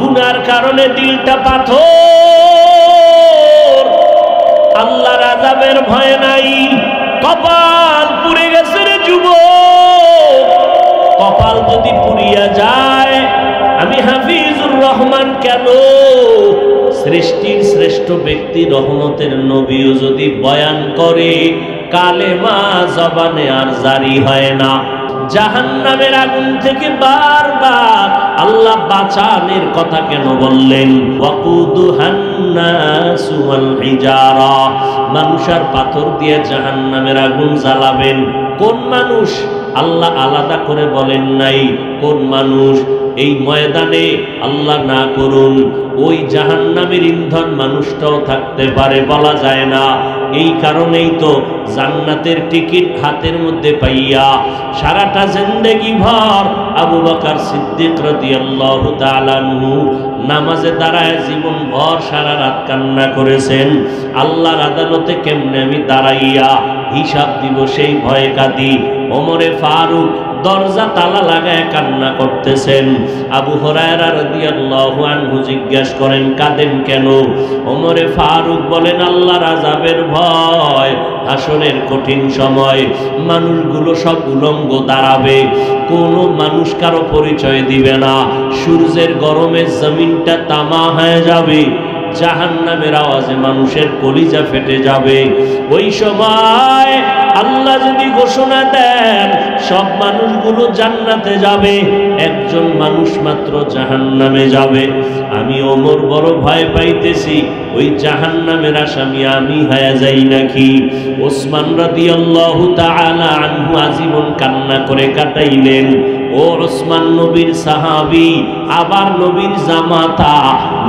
গুনার কারণে দিলটা পাথর, আল্লাহর আযাবের ভয় নাই। কপাল পুড়ে গেছে রে যুবক, কপাল যদি পুড়িয়া যায়, আমি হাফিজুর রহমান কেন সৃষ্টির শ্রেষ্ঠ ব্যক্তি রহমতের নবীও যদি বয়ান করে, কালেমা জবানে আর জারি হয় না। জাহান্নামের আগুন থেকে বারবার আল্লাহ বাঁচানোর কথা কেন বললেন? ওয়াকুদুহান নাসু ওয়াল হিজারা, মানুষ আর পাথর দিয়ে জাহান্নামের আগুন জ্বালাবেন। কোন মানুষ? আল্লাহ আলাদা করে বলেন নাই কোন মানুষ। এই ময়দানে আল্লাহ না করুন ওই জাহান্নামের ইন্ধন মানুষটাও থাকতে পারে, বলা যায় না। এই কারণেই তো জান্নাতের টিকিট হাতের মধ্যে পাইয়া সারাটা জিন্দেগি ভর আবু বকর সিদ্দিক রাদিয়াল্লাহু তাআলা আনহু নামাজে দাঁড়ায় জীবন ভর সারা রাত কান্না করেছেন। আল্লাহর আদালতে কেমনে আমি দাঁড়াইয়া হিসাব দিব সেই ভয়ে কাঁদি। ওমরে ফারুক দরজা তালা লাগায় কান্না করতেছেন। আবু হুরায়রা রাদিয়াল্লাহু আনহু জিজ্ঞাসা করেন কাঁদেন কেন? ওমরে ফারুক বলেন আল্লাহর আযাবের ভয়। হাসরের কঠিন সময় মানুষগুলো সব উলঙ্গ দাঁড়াবে, কোনো মানুষ কারো পরিচয় দিবে না। সূর্যের গরমে জমিনটা তামা হয়ে যাবে, জাহান্নামের আওয়াজে মানুষের কলিজা ফেটে যাবে। ওই সময় আল্লাহ যদি ঘোষণা দেন সব মানুষগুলো জান্নাতে যাবে, একজন মানুষ মাত্র জাহান্নামে যাবে, আমি ওমর বড় ভয় পাইতেছি ওই জাহান্নামের আসামি আমি হয়ে যাই নাকি। ওসমান রাদিয়াল্লাহু তাআলা আনহু আজীবন কান্না করে কাটাইলেন। ও ওসমান নবীর সাহাবী, আবার নবীর জামাতা।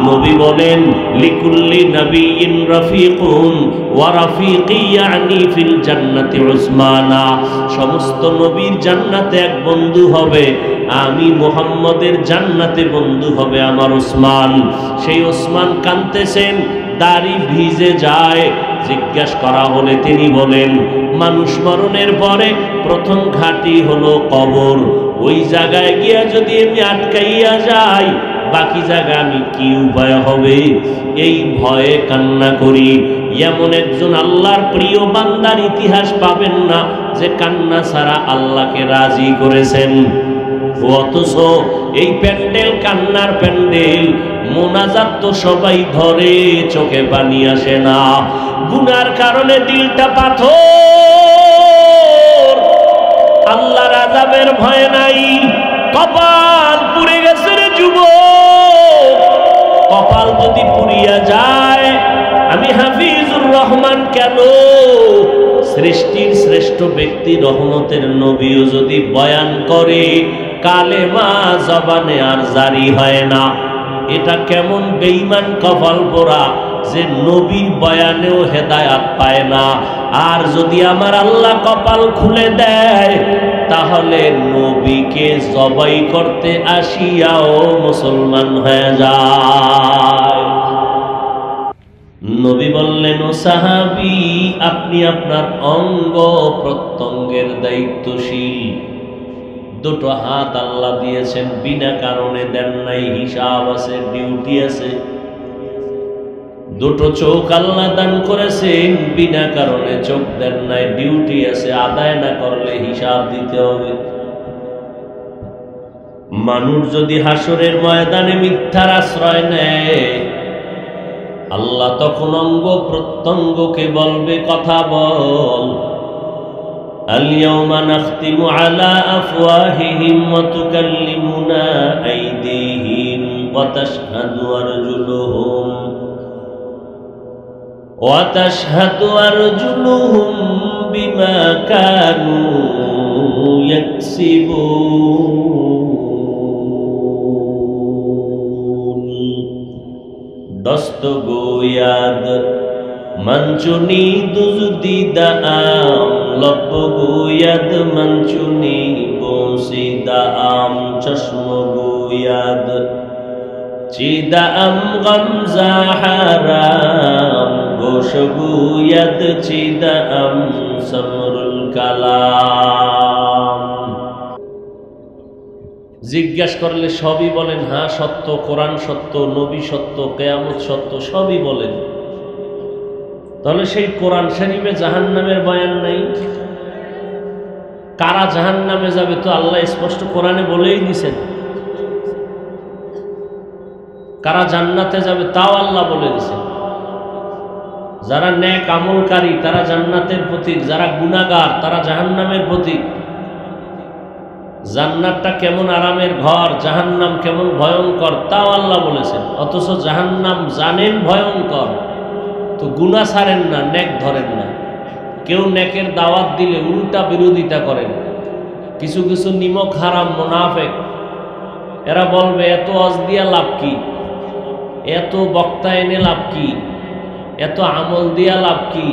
নবী বলেন লিকুল্লি নবিয়্যিন রাফিকুন ওয়া রাফিকি ইয়ানি ফিল জান্নাতি উসমানা, সমস্ত নবীর জান্নাতে এক বন্ধু হবে, আমি মুহাম্মদের জান্নাতে বন্ধু হবে আমার ওসমান। সেই ওসমান কাঁদতেছেন, দাড়ি ভিজে যায়। জিজ্ঞাসা করা হলে তিনি বলেন মানুষ মরণের পরে প্রথম ঘাঁটি হলো কবর, ওই জায়গায় গিয়া যদি আমি আটকাইয়া যাই বাকি জায়গা আমি কি উপায় হবে, এই ভয়ে কান্না করি। এমন একজন আল্লাহর প্রিয় বান্দার ইতিহাস পাবেন না যে কান্না ছাড়া আল্লাহকে রাজি করেছেন। অথচ এই প্যান্ডেল কান্নার প্যান্ডেল, মোনাজাত তো সবাই ধরে, চোখে পানি আসে না। গুনার কারণে দিলটা পাথর, আল্লাহর আযাবের ভয় নাই। কপাল পুড়ে গেছে রে যুবক, কপাল যদি পুড়িয়া যায়, আমি হাফিজুর রহমান কেন সৃষ্টির শ্রেষ্ঠ ব্যক্তি রহমতের নবীও যদি বয়ান করে, কালেমা জবানে আর জারি হয় না। এটা কেমন বেঈমান কপাল পোড়া যে নবীর বয়ানেও হেদায়াত পায় না। আর যদি আমার আল্লাহ কপাল খুলে দেয় তাহলে নবীকে জবাই করতে আসিয়াও মুসলমান হয়ে যায়। নবী বললেন ও সাহাবী, আপনি আপনার অঙ্গ প্রত্যঙ্গের দায়িত্বশীল। দুটো হাত আল্লাহ দিয়েছেন, বিনা কারণে দেন নাই, হিসাব আছে, ডিউটি আছে। দুটো চোখ আল্লাহ দান করেছেন, বিনা কারণে চোখ দেন নাই, ডিউটি আছে, আদায় না করলে হিসাব দিতে হবে। মানুষ যদি হাসরের ময়দানে মিথ্যার আশ্রয় নেয়, আল্লাহ তখন অঙ্গ প্রত্যঙ্গকে বলবে কথা বল। اليوم نختم على أفواههم وتكلمنا أيديهم وتشهد أرجلهم بما كانوا يكسبون دست گوید من چونی دزدیده ام، لب گوید من چونی بوسیده ام، چشم گوید چیده ام غمزه حرام، گوش گوید چیده ام سمر الکلام। জিজ্ঞাসা করলে সবই বলেন হ্যাঁ সত্য, কোরআন সত্য, নবী সত্য, কিয়ামত সত্য, সবই বলেন। তাহলে সেই কোরআন শরীফে জাহান্নামের বয়ান নাই? কারা জাহান্নামে যাবে তো আল্লাহ স্পষ্ট কোরআনে বলেই দিয়েছেন। কারা জান্নাতে যাবে তাও আল্লাহ বলে দিয়েছেন। যারা নেক আমলকারী তারা জান্নাতের প্রতীক, যারা গুনাহগার তারা জাহান্নামের প্রতীক। জান্নাতটা কেমন আরামের ঘর, জাহান্নাম কেমন ভয়ঙ্কর তাও আল্লাহ বলেছেন। অথচ জাহান্নাম জানেন ভয়ঙ্কর, তো গুনাহ ছাড়েন না, নেক ধরেন না। কেউ নেকের দাওয়াত দিলে উল্টা বিরোধিতা করেন। কিছু কিছু নিমক হারাম মুনাফিক, এরা বলবে এত ওয়াজ দিয়া লাভ কি, এত বক্তা এনে লাভ কি, এত আমল দিয়া লাভ কি।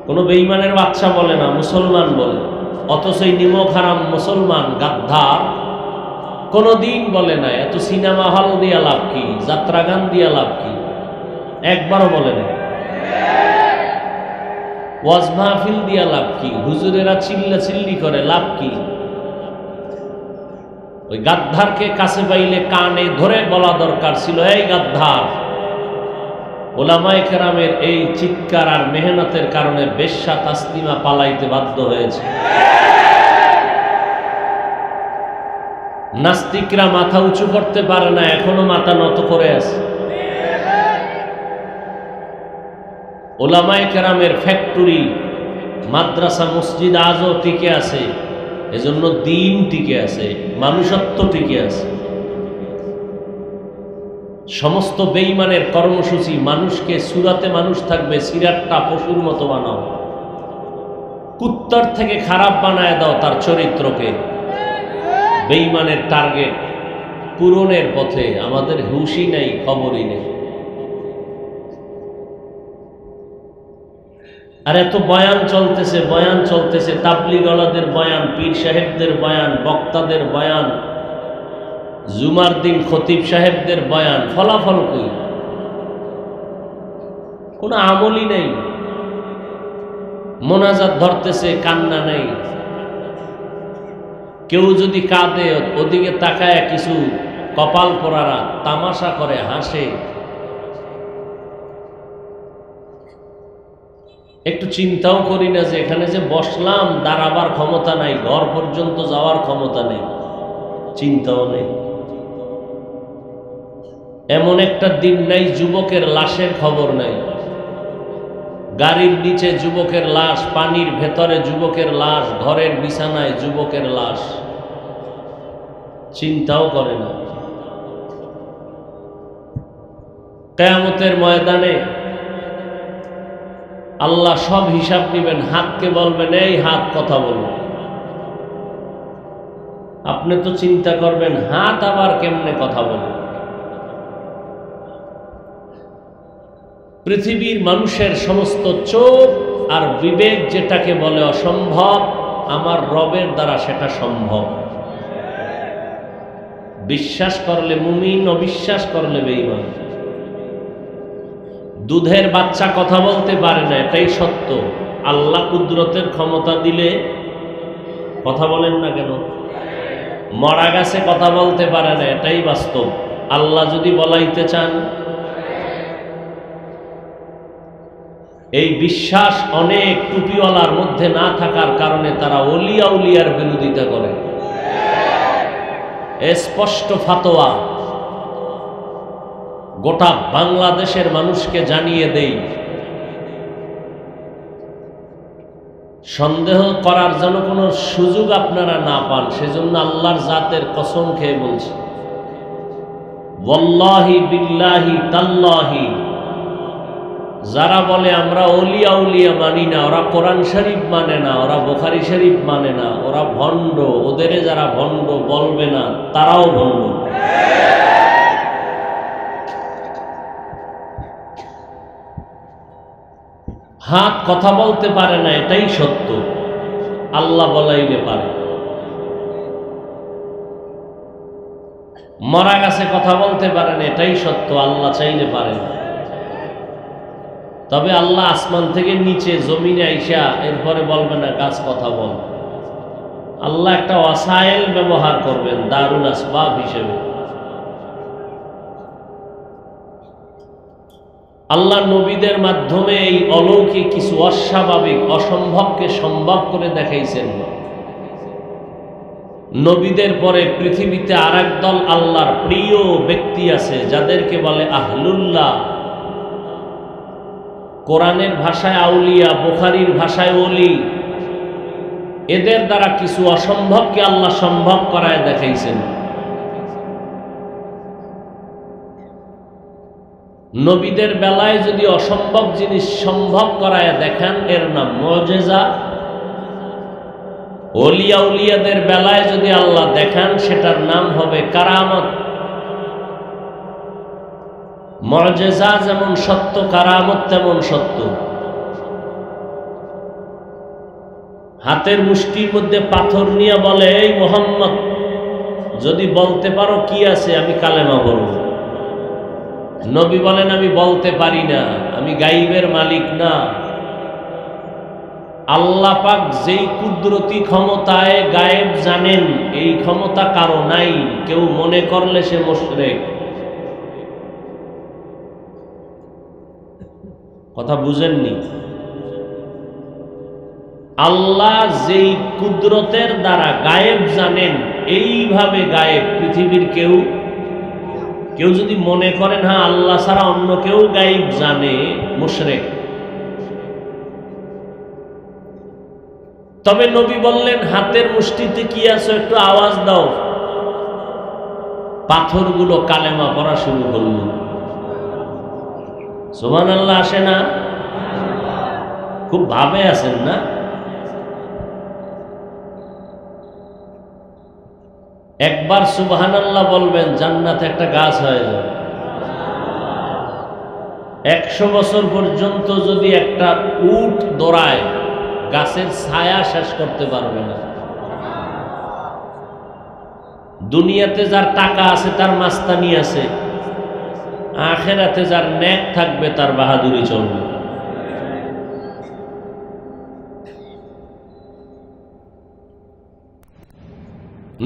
কোনো বেঈমানের বাচ্চা বলে না, মুসলমান বলে। অথচ এই নিমক হারাম মুসলমান গাদ্দার কোনোদিন বলে না এত সিনেমা হল দিয়া লাভ কি, যাত্রা গান দিয়া লাভ কি, একবারও বলে না। ওয়াজ মাহফিল দিয়া লাভ কি, হুজুরেরা চিল্লা চিল্লি করে লাভ কি। ওই গাদ্দারকে কাছে পাইলে কানে ধরে বলা দরকার ছিল, এই গাদ্দার। ওলামায়ে কেরামের এই চিৎকার আর মেহনতের কারণে বেশ্যা তাসলিমা পালাইতে বাধ্য হয়েছে। নাস্তিকরা মাথা উঁচু করতে পারে না, এখনো মাথা নত করে আছে। ওলামায়ে কেরামের ফ্যাক্টরি, মাদ্রাসা, মসজিদ আজও টিকে আছে। এজন্য দিন টিকে আছে, মানুষত্ব টিকে আছে। সমস্ত বেঈমানের কর্মসূচি মানুষকে সুরাতে মানুষ থাকবে, সিরাতটা পশুর মতো বানাও, কুত্তার থেকে খারাপ বানায় দাও তার চরিত্রকে। বেঈমানের টার্গেট পূরণের পথে আমাদের হুঁশই নেই, খবরই নেই। আর এত বয়ান চলতেছে, বয়ান চলতেছে, তাবলীগওয়ালাদের বয়ান, পীর সাহেবদের বয়ান, বক্তাদের বয়ান, জুমার দিন খতিব সাহেবদের বয়ান, ফলাফল কই? কোনো আমলই নেই। মোনাজাত ধরতেছে, কান্না নেই। কেউ যদি কাঁদে ওদিকে তাকায় কিছু কপাল পোড়ারা তামাশা করে, হাসে। একটু চিন্তাও করি না যে এখানে যে বসলাম দাঁড়াবার ক্ষমতা নাই, ঘর পর্যন্ত যাওয়ার ক্ষমতা নেই, চিন্তাও নেই। এমন একটা দিন নাই যুবকের লাশের খবর নাই। গাড়ির নিচে যুবকের লাশ, পানির ভেতরে যুবকের লাশ, ঘরের বিছানায় যুবকের লাশ, চিন্তাও করে না। কিয়ামতের ময়দানে আল্লাহ সব হিসাব নেবেন। হাতকে বলবেন, এই হাত কথা বলবে। আপনি তো চিন্তা করবেন হাত আবার কেমনে কথা বলবে। পৃথিবীর মানুষের সমস্ত চোখ আর বিবেক যেটাকে বলে অসম্ভব, আমার রবের দ্বারা সেটা সম্ভব। বিশ্বাস করলে মুমিন, অবিশ্বাস করলে বেঈমান। দুধের বাচ্চা কথা বলতে পারে না, এটাই সত্য। আল্লাহ কুদরতের ক্ষমতা দিলে কথা বলেন না কেন? মরা গাছে কথা বলতে পারে না, এটাই বাস্তব। আল্লাহ যদি বলাইতে চান। এই বিশ্বাস অনেক টুপিওয়ালার মধ্যে না থাকার কারণে তারা ওলিয়া উলিয়ার বিরোধিতা করে। স্পষ্ট ফাতোয়া গোটা বাংলাদেশের মানুষকে জানিয়ে দেই, সন্দেহ করার যেন কোনো সুযোগ আপনারা না পান, সেজন্য আল্লাহর জাতের কসম খেয়ে বলছি, ওয়াল্লাহি বিল্লাহি তাল্লাহি, যারা বলে আমরা ওলিয়া উলিয়া মানি না, ওরা কোরআন শরীফ মানে না, ওরা বুখারী শরীফ মানে না, ওরা ভণ্ড, ওদের যারা ভণ্ড বলবে না তারাও ভণ্ড। হাত কথা বলতে পারে না, এটাই সত্য। আল্লাহ বলাইলে পারে। মরা গাছে কথা বলতে পারে না, এটাই সত্য। আল্লাহ চাইলে পারে। তবে আল্লাহ আসমান থেকে নিচে জমিনে আইসা এরপরে বলবে না গাছ কথা বল। আল্লাহ একটা ওয়াসাইল ব্যবহার করবেন দারুল আসবাব হিসেবে। আল্লাহ নবীদের মাধ্যমে এই অলৌকিক কিছু অস্বাভাবিক অসম্ভবকে সম্ভব করে দেখাইছেন। নবীদের পরে পৃথিবীতে আরেক দল আল্লাহর প্রিয় ব্যক্তি আছে যাদেরকে বলে আহলুল্লাহ। কোরআনের ভাষায় আউলিয়া, বুখারীর ভাষায় ওলি। এদের দ্বারা কিছু অসম্ভবকে আল্লাহ সম্ভব করায় দেখাইছেন। নবীদের বেলায় যদি অসম্ভব জিনিস সম্ভব করায় দেখান এর নাম মুজিজা। ওলিয়া উলিয়াদের বেলায় যদি আল্লাহ দেখান সেটার নাম হবে কারামত। মুজিজা যেমন সত্য, কারামত তেমন সত্য। হাতের মুষ্টির মধ্যে পাথর নিয়ে বলে, এই মুহাম্মদ যদি বলতে পারো কি আছে আমি কালেমা বলব। নবী বলেন আমি বলতে পারি না, আমি গাইবের মালিক না। আল্লাহ পাক যেই কুদরতি ক্ষমতায় গায়েব জানেন এই ক্ষমতা কারো নাই। কেউ মনে করলে সে মুশরিক। কথা বুঝেননি? আল্লাহ যেই কুদরতের দ্বারা গায়েব জানেন এইভাবে গায়েব পৃথিবীর কেউ যদি মনে করেন হ্যাঁ আল্লাহ ছাড়া অন্য কেউ গায়েব জানে, মুশরিক। তবে নবী বললেন হাতের মুষ্টিতে কি আছে একটু আওয়াজ দাও। পাথরগুলো কালেমা পড়া শুরু করল। সুবহানাল্লাহ আসে না? খুব ভাবে আছেন না? একবার সুবহানাল্লাহ বলবেন জান্নাতে একটা গাছ হয়ে যাবে। 100 বছর পর্যন্ত যদি একটা উট দৌড়ায় গাছের ছায়া শেষ করতে পারবে না। দুনিয়াতে যার টাকা আছে তার মাস্তানি আছে, আখিরাতে যার নেক থাকবে তার বাহাদুরি চলবে।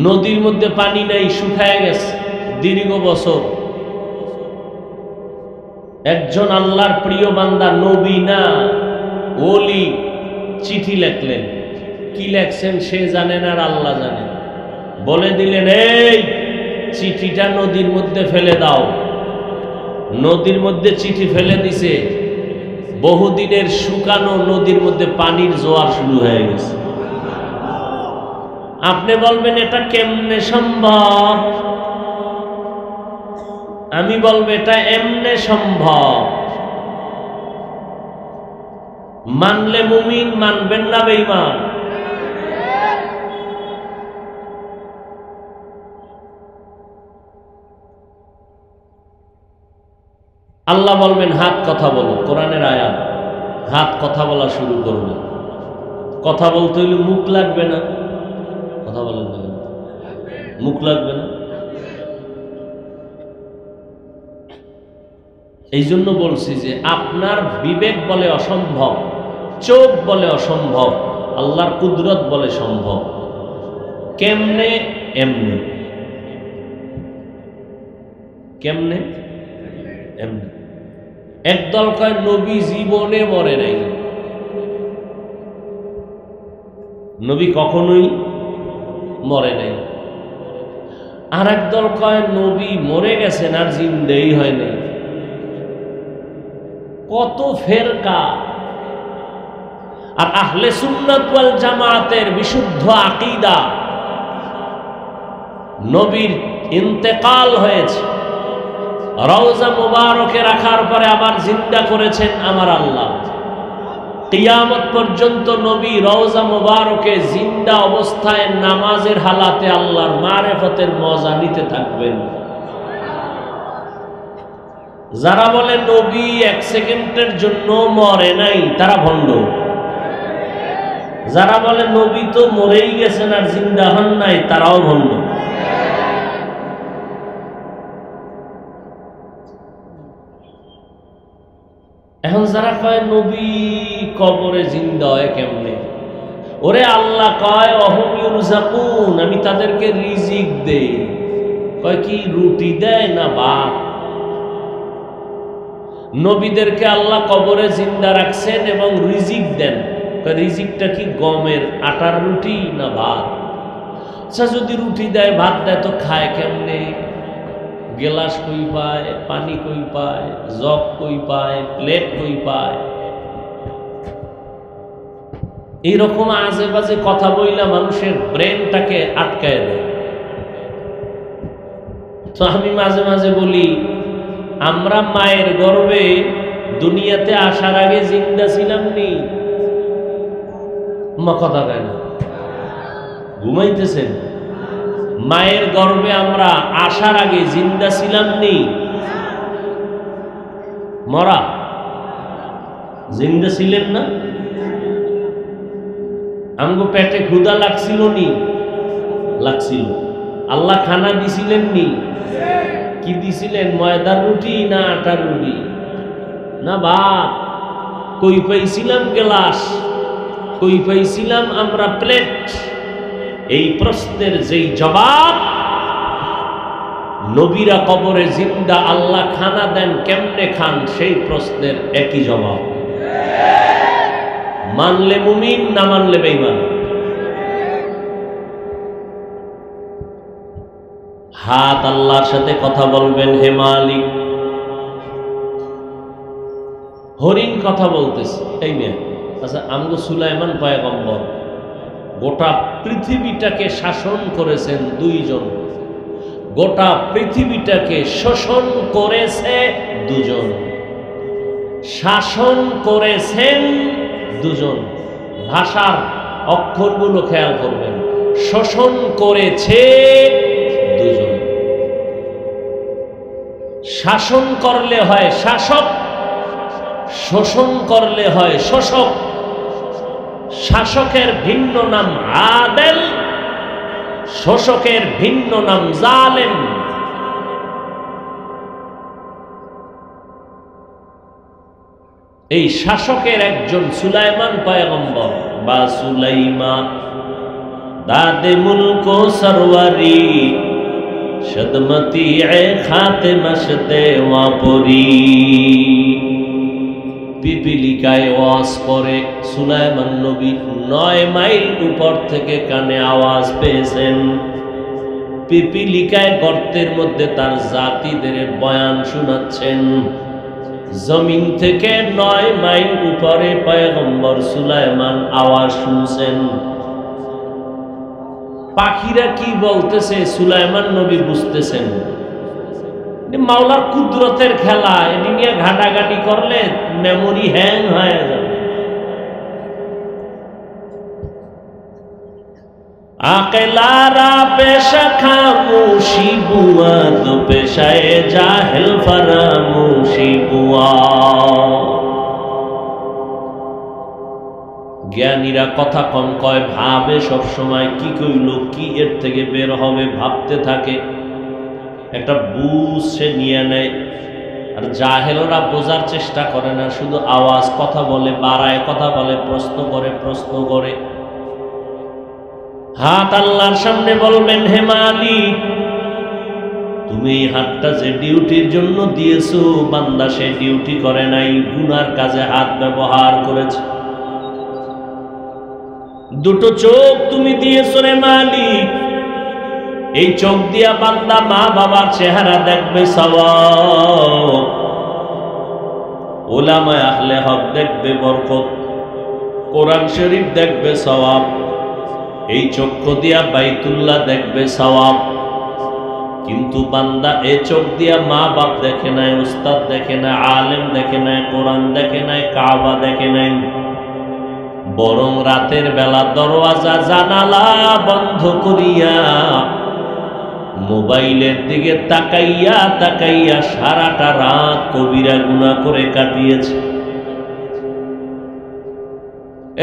নদীর মধ্যে পানি নাই, শুকায় গেছে দীর্ঘ বছর। একজন আল্লাহর প্রিয় বান্দা, নবী না ওলি, চিঠি লেখলেন। কি লেখছেন সে জানেন আর আল্লাহ জানেন। বলে দিলেন এই চিঠিটা নদীর মধ্যে ফেলে দাও। নদীর মধ্যে চিঠি ফেলে দিছে। বহুদিনের শুকানো নদীর মধ্যে পানির জোয়ার শুরু হয়ে গেছে। আপনি বলবেন এটা কেমনে সম্ভব? আমি বলবো এটা এমনে সম্ভব। মানলে মুমিন, মানবেন না বেঈমান? আল্লাহ বলবেন হাত কথা বলো। কোরআনের আয়াত, হাত কথা বলা শুরু করবে। কথা বলতে হইলে মুখ লাগবে না? কথা বলেন না, মুখ লাগবে না? এই জন্য বলছি যে আপনার বিবেক বলে অসম্ভব, চোখ বলে অসম্ভব, আল্লাহর কুদরত বলে সম্ভব। কেমনে? এমনি। কেমনে? এমনি। একদল কয় নবী জীবনে মরে নাই। নবী কখনোই মরে নাই। আর একদল কয় নবী মরে গেছেন আর জিন্দেই হয় নাই। কত ফেরকা। আর আহলে সুন্নাত ওয়াল জামাতের বিশুদ্ধ আকীদা, নবীর ইন্তেকাল হয়েছে, রওজা মুবারকে রাখার পরে আবার জিন্দা করেছেন আমার আল্লাহ। কিয়ামত পর্যন্ত নবী রওজা মুবারকে জিন্দা অবস্থায় নামাজের হালাতে আল্লাহর মারিফতের মজা নিতে থাকবেন। যারা বলে নবী 1 সেকেন্ডের জন্য মরে নাই তারা ভণ্ড। যারা বলে নবী তো মরেই গেছেন আর জিন্দা হন নাই তারাও ভণ্ড। এখন যারা কয় নবী কবরে জিন্দা হয় কেমনে, ওরে আল্লাহ কয় অহুম ইউরযাকুন, আমি তাদেরকে রিজিক দেই। কয় কি রুটি দেয় না ভাত? নবীদেরকে আল্লাহ কবরে জিন্দা রাখছেন এবং রিজিক দেন। রিজিকটা কি গমের আটার রুটি না ভাত? আচ্ছা যদি রুটি দেয় ভাত দেয় তো খায় কেমনে? গেলাস কই পায়, পানি কই পায়, জগ কই পায়, প্লেট কই পায়? এইরকম আজে বাজে কথা বইলা মানুষের ব্রেনটাকে আটকায় দেয়। তো আমি মাঝে মাঝে বলি, আমরা মায়ের গর্ভে দুনিয়াতে আসার আগে জিন্দা ছিলাম নি? মা কথা কয় না, ঘুমাইতেছেন? মায়ের গর্ভে আমরা আসার আগে জিন্দা ছিলাম নি? মরা জিন্দা ছিলেন না? আমগো পেটে ক্ষুধা লাগছিল নি? লাগছিল। আল্লাহ খানা দিছিলেন নি? কি দিছিলেন? ময়দার রুটি না আটার রুটি না ভাত? কই পাইছিলাম গেলাস? কই পাইছিলাম আমরা প্লেট? এই প্রশ্নের যেই জবাব নবীরা কবরে জিন্দা আল্লাহ খানা দেন কেমনে খান, সেই প্রশ্নের একই জবাব। মানলে মুমিন, না মানলে বেঈমান। হাত আল্লাহর সাথে কথা বলবেন, হে মালিক। হরিণ কথা বলতেছে, এই মেয়ে। আচ্ছা, আমগো সুলাইমান পয়গম্বর গোটা পৃথিবীটাকে শাসন করেছেন দুইজন, গোটা পৃথিবীটাকে শোষণ করেছে দুজন, শাসন করেছেন দুজন। ভাষার অক্ষরগুলো খেয়াল করবেন। শোষণ করেছে দুজন। শাসন করলে হয় শাসক, শোষণ করলে হয় শোষক। শাসকের ভিন্ন নাম আদেল, শোষকের ভিন্ন নাম জালেম। এই শাসকের একজন সুলাইমান পয়গম্বর বা সুলাইমা, দাদে মুলক সরওয়ারি, সদমতি এ খাতে মশতে ওয়াপরি। পিপিলিকায় ওয়াজ করে সুলাইমান নবী 9 মাইল উপর থেকে কানে আওয়াজ পেয়েছেন। পিপিলিকায় গর্তের মধ্যে তার জাতিদের বয়ান শোনাচ্ছেন। জমিন থেকে 9 মাইল উপরে পয়গম্বর সুলাইমান আওয়াজ শুনছেন। পাখিরা কি বলতেছে সুলাইমান নবী বুঝতেছেন। মাওলার কুদরতের খেলা, এটি নিয়ে ঘাটাঘাটি করলে মেমোরি হ্যাং হয়ে যাবে। আকেলারা পেশা খামোশি বুয়া দো পেশায় জাহেল ফারামোশি বুয়া। জ্ঞানীরা কথা কম কয়, ভাবে সব সময় কি কইল, কি এর থেকে বের হবে ভাবতে থাকে, একটা বুঝ সে নিয়ে নেয়। আর জাহেলরা বোঝার চেষ্টা করে না, শুধু আওয়াজ কথা বলে, বাড়ায় কথা বলে, প্রশ্ন করে। হাত আল্লাহর সামনে বলবেন, হে মালিক, তুমি এই হাতটা যে ডিউটির জন্য দিয়েছো, বান্দা সে ডিউটি করে নাই, গুনার কাজে হাত ব্যবহার করেছে। দুটো চোখ তুমি দিয়েছো রে মালিক, এই চোখ দিয়া বান্দা মা বাবার চেহারা দেখবে সওয়াব, উলামায়ে আহলে হক দেখবে বরকত, কোরআন শরীফ দেখবে সওয়াব। এই চক্ষু দিয়া বাইতুল্লাহ দেখবে সওয়াব। কিন্তু বান্দা এই চোখ দিয়া মা বাপ দেখে নাই, উস্তাদ দেখে নাই, আলেম দেখে নাই, কোরআন দেখে নাই, কাবা দেখে নাই, বরং রাতের বেলা দরওয়াজা জানালা বন্ধ করিয়া মোবাইলের দিকে তাকাইয়া সারাটা রাত কবিরা গুনাহ করে কাটিয়েছে।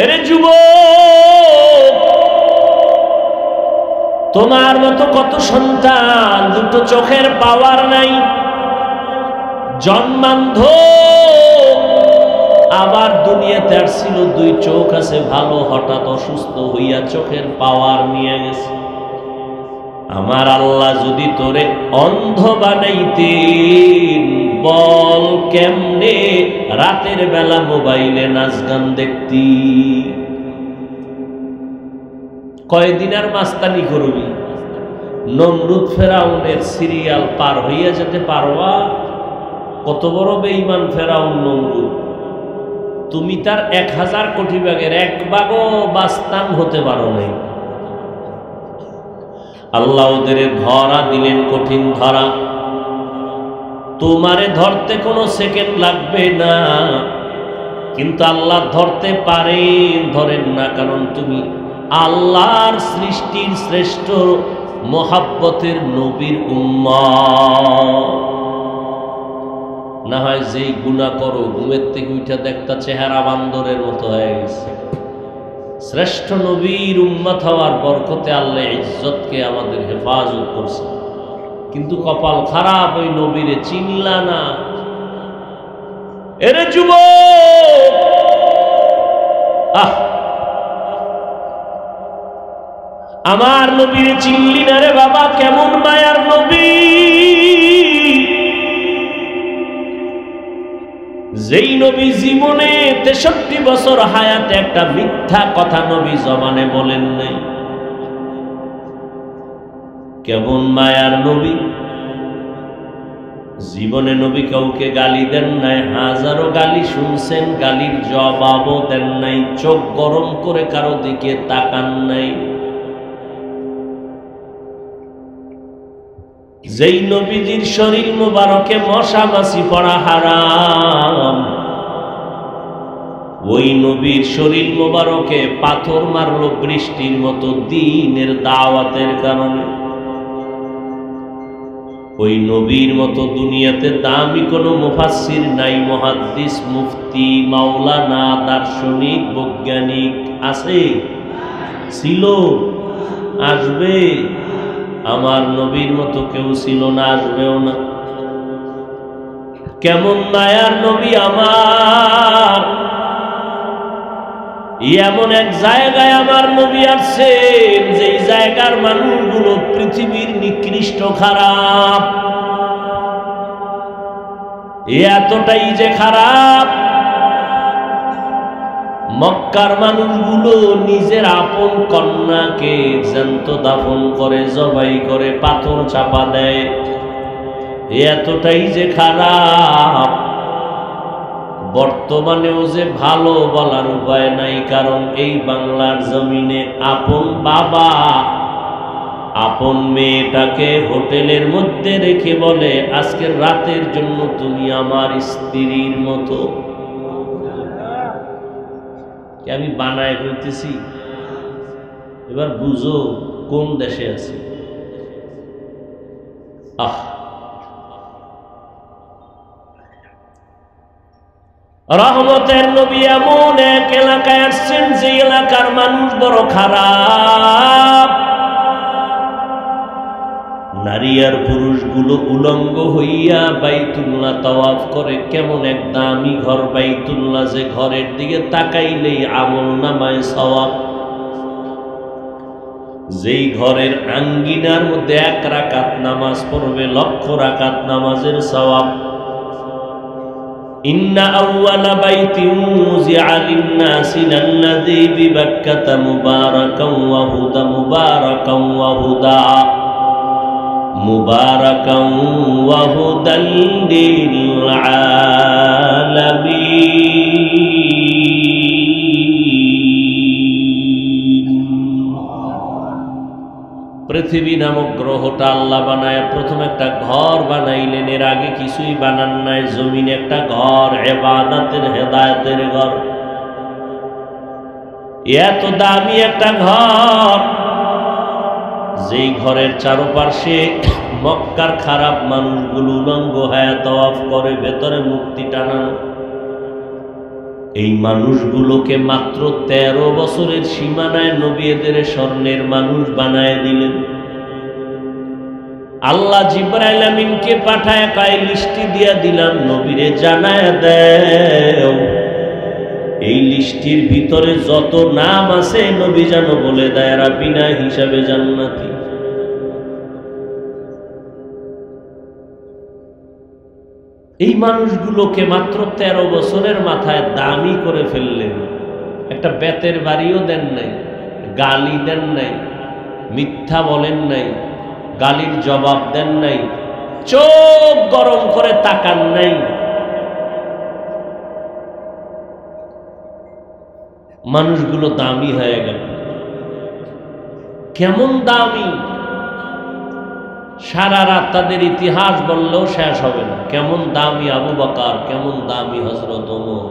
এরে যুবক, তোমার মতো কত সন্তান দুটো চোখের পাওয়ার নাই, জন্মান্ধ, আবার দুনিয়াতে আসছিল, দুই চোখ আছে ভালো, হঠাৎ অসুস্থ হইয়া চোখের পাওয়ার নিয়ে গেছে। আমার আল্লাহ যদি তোরে অন্ধ বানাইতেন, বল কেমনে রাতের বেলা মোবাইলে নাচ গান দেখতি? কয়দিন আর মাস্তানি করবি? নমরুদ ফেরাউনের সিরিয়াল পার হইয়া যেতে পারবা? কত বড় বেঈমান ফেরাউন নমরুদ, তুমি তার 1000 কোটি ভাগের 1 ভাগও বাস্তান হতে পারো নাই। আল্লাহ ওদের ধরা দিলেন কঠিন ধরা, তোমারে ধরতে কোনো সেকেন্ড লাগবে না, কিন্তু আল্লাহ ধরতে পারেন, ধরেন না, কারণ তুমি আল্লাহর সৃষ্টির শ্রেষ্ঠ মোহাব্বতের নবীর উম্মত। না হয় যেই গুনাহ করো, ঘুমের থেকে উঠে দেখতা চেহারা বান্দরের মতো হয়ে গেছে। শ্রেষ্ঠ নবীর উম্মত হওয়ার বরকতে আল্লাহ ইজ্জতকে আমাদের হেফাজত করছে, কিন্তু কপাল খারাপ, ওই নবীরে চিনলা না। এরে যুবক, আমার নবীরে চিনলি না রে বাবা? কেমন মায়ার নবী, যেই নবী জীবনে 63 বছর হায়াতে একটা মিথ্যা কথা নবী জবানে বলেন নাই। কেমন মায়ার নবী, জীবনে নবী কাউকে গালি দেন নাই, হাজারো গালি শুনছেন, গালির জবাবও দেন নাই, চোখ গরম করে কারো দিকে তাকান নাই। যেই নবীজির শরীর মুবারকে মশা মাছি পড়া হারাম, ওই নবীর শরীর মুবারকে পাথর মারলো বৃষ্টির মতো দ্বীনের দাওয়াতের কারণে। ওই নবীর মতো দুনিয়াতে দামি কোনো মুফাসসির নাই, মুহাদ্দিস, মুফতি, মাওলানা, দার্শনিক, বৈজ্ঞানিক আছে? ছিল, আসবে? আমার নবীর মতো কেউ ছিল না, আসবেও না। কেমন মায়ার নবী আমার, এমন এক জায়গায় আমার নবী আসছেন, যেই জায়গার মানুষগুলো পৃথিবীর নিকৃষ্ট খারাপ। এতটাই যে খারাপ, মক্কার মানুষগুলো নিজের আপন কন্যাকে জ্যান্ত দাফন করে, জবাই করে, পাথর চাপা দেয়। এতটাই যে খারাপ, বর্তমানেও যে ভালো বলার উপায় নাই, কারণ এই বাংলার জমিনে আপন বাবা আপন মেয়েটাকে হোটেলের মধ্যে রেখে বলে, আজকের রাতের জন্য তুমি আমার স্ত্রীর মতো। আমি বানায় বলতেছি, এবার বুঝো কোন দেশে আছি। রহমতের নবী এমন এক এলাকায় আসছেন, যে এলাকার মানুষ বড় খারাপ। নারী আর পুরুষগুলো উলঙ্গ হইয়া বাইতুল্লাহ তাওয়াফ করে। কেমন এক দামি ঘর বাইতুল্লাহ, যে ঘরের দিকে তাকাইলেই আমল নামায় সওয়াব। যেই ঘরের আঙ্গিনার মধ্যে 1 রাকাত নামাজ পড়বে, 1,00,000 রাকাত নামাজের সওয়াব। ইন্না আউওয়ালা বাইতিন মুযিআ লিন-নাসি লাল্লাযী বিবাক্কাতা মুবারাকান ওয়া হুদা, মুবারাকান ওয়া হুদা, মুবারাকান ওয়া হুদাল লিল আলামিন। পৃথিবী নামক গ্রহটা আল্লাহ বানায় প্রথম একটা ঘর বানাইলেন, এর আগে কিছুই বানান নাই। জমিনে একটা ঘর, ইবাদতের, হেদায়েতের ঘর। এত দামি একটা ঘর, যেই ঘরের চারপাশে মক্কার খারাপ মানুষগুলো উলঙ্গ হয়ে তাওয়াফ করে, ভেতরে মুক্তি টানানো। এই মানুষগুলোকে মাত্র 13 বছরের সীমানায় নবী এদের স্বর্ণের মানুষ বানায় দিলেন। আল্লাহ জিবরাইল আমিনকে পাঠায়, কয় লিস্টি দিয়া দিলাম, নবীরে জানায় দেও এই লিস্টির ভিতরে যত নাম আছে নবী যেন বলে দেয় এরা বিনা হিসাবে জান্নাতি। এই মানুষগুলোকে মাত্র 13 বছরের মাথায় দামি করে ফেললেন। একটা বেতের বাড়িও দেন নাই, গালি দেন নাই, মিথ্যা বলেন নাই, গালির জবাব দেন নাই, চোখ গরম করে তাকান নাই। মানুষগুলো দামি হয়ে গেল। কেমন দামি! সারা রাত তাদের ইতিহাস বললেও শেষ হবে না। কেমন দামি আবু বকর, কেমন দামি হযরত ওমর,